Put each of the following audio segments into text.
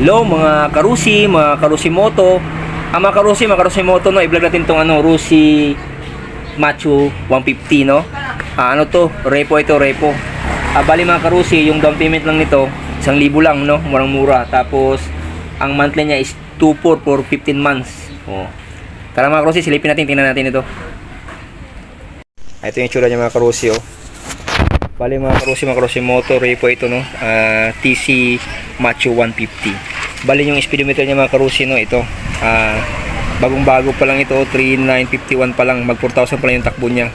Hello mga karusi, mga karusi moto. Mga karusi moto, no, i-vlog natin tong Rusi Macho 150, no. Ano to? Repo ito, repo. Bali mga karusi, yung down payment lang nito 1,000 lang, no. Murang-mura. Tapos ang monthly niya is 2,400 for 15 months. Oh. Tara mga karusi, silipin natin, tingnan natin ito. Ito yung itsura niya mga karusi, oh. Bali mga karusi moto, repo ito, no. TC Macho 150. Bali yung speedometer niya mga karusi, no, ito. Bagong-bago pa lang ito, 3951 pa lang, mag 4,000 pa lang yung takbo niya.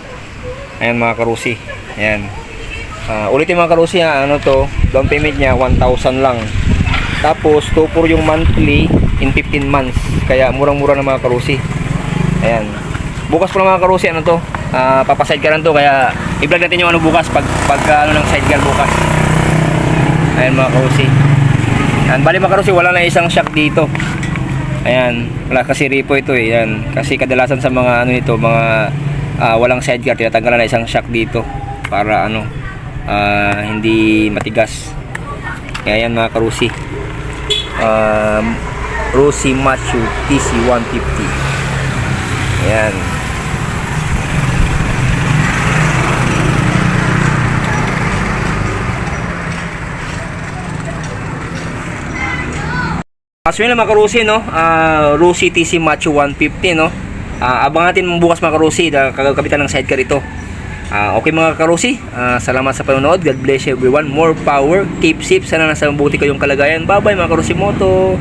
Ayan mga karusi. Ayan. Ulitin mga karusi, ano to, down payment niya 1,000 lang. Tapos 2,400 yung monthly in 15 months. Kaya murang-mura na mga karusi. Ayan. Bukas pa lang mga karusi, ano to, papasidecar to, kaya i-vlog natin yung ano bukas pag ano ng sidecar bukas. Ayan mga karusi. Ayan, bali mga karusi, wala na isang shock dito. Ayan, wala kasi repo ito eh. Ayan, kasi kadalasan sa mga ano nito, mga walang sidecar, tinatanggalan na isang shock dito para ano, hindi matigas. Kaya yan mga karusi, Rusi Macho TC 150. Ayan. Aswin na mga karusi, no, Rusi TC Macho 150, no. Abangan natin bukas mga karusi, kagabitan ng sidecar ito. Okay mga karusi, salamat sa panonood. God bless everyone, more power, keep safe, sana nasa mabuti kayong kalagayan. Bye bye mga karusi moto.